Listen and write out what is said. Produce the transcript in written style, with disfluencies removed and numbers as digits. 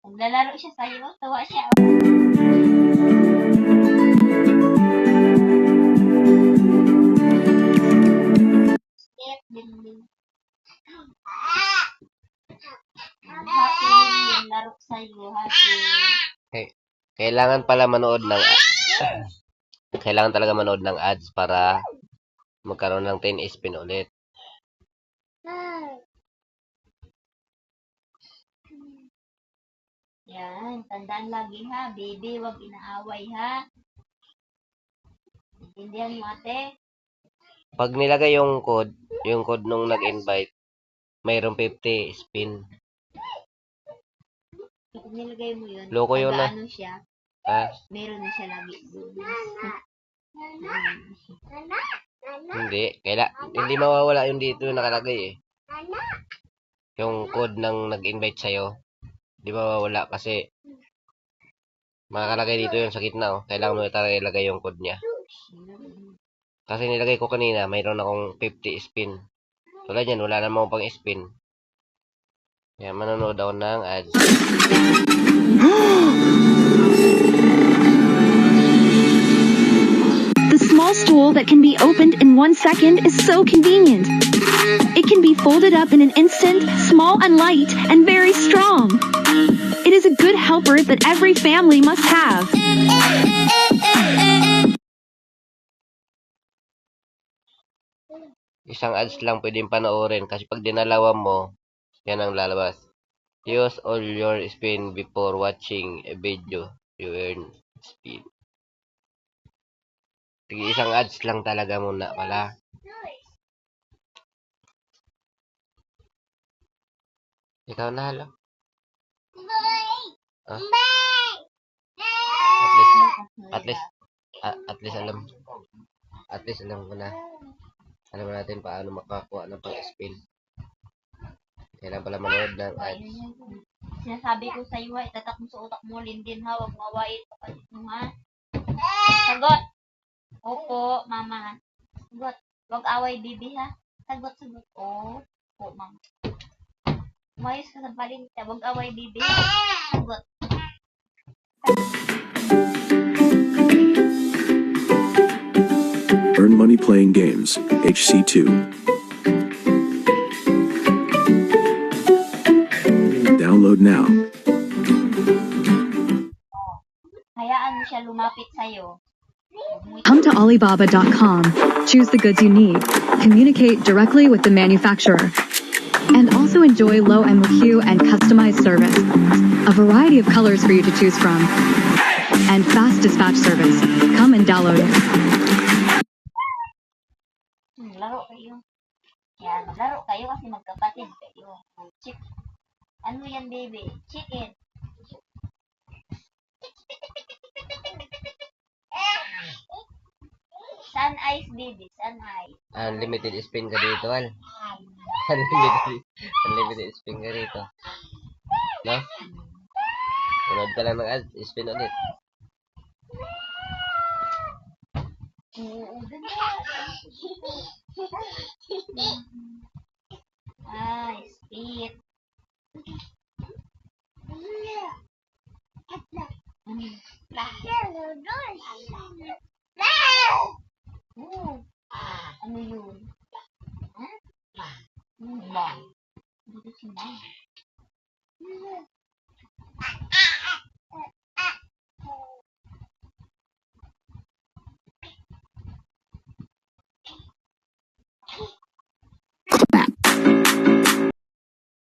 Naglalaro siya sa'yo. Tawa siya. Skip, ding. Happy yung laro sa'yo. Happy. Okay. Kailangan pala manood ng kailangan talaga manood ng ads para magkaroon ng 10 spin ulit. Yan. Tandaan lagi ha. Baby, wag inaaway ha. Intindihan mo ate. Pag nilagay yung code nung nag-invite, mayroong 50 spin. Pag nilagay mo yun, Loko yun na. ano siya, Ah, meron na siya lagi. hindi mawawala yung dito yung nakalagay eh. Yung code ng nag-invite sa'yo, di mawawala kasi makakalagay dito yung sa gitna oh. Kailangan mo talaga ilagay yung code niya. Kasi nilagay ko kanina, mayroon akong 50 spin. Tulad yan, wala namang pang spin. Kaya manonood ako ng ads. The small stool that can be opened in 1 second is so convenient. It can be folded up in an instant, small and light, and very strong. It is a good helper that every family must have. Isang ads lang pwedeng panoorin kasi pag dinalawan mo, yan ang lalabas. Use all your spin before watching a video. You earn spin. Sige, isang ads lang talaga muna pala. Ikaw na halo. Ah? At least alam ko na. Alam natin paano makakuha ng pang-spin. Kailan pala manood ng ads. Sinasabi ko sa iyo, itatak mo sa utak mo, Lindin ha, huwag mawain kapatid mo ha. Sagot! Opo, mama. Sagot. Huwag away, bibi ha. Sagot. Opo, mama. Umayos ka sa balinta, huwag away, bibi ha. Sagot. Earn money playing games. HC2. Download now. Hayaan mo siya lumapit sa'yo. Come to Alibaba.com, choose the goods you need, communicate directly with the manufacturer, and also enjoy low MOQ and customized service, a variety of colors for you to choose from, and fast dispatch service. Come and download it. Laro kayo. Yan, maglaro kayo kasi magkapatid kayo. Chick. Ano yan, baby? Chicken. Sun eyes, baby. Sun eyes. Unlimited spin ka dito, Al. Unlimited spin ka dito. No? Manood ka lang ng ads, spin ulit. Ay, spit. Ano yun? Ha? Ano ba? Dito si Mama.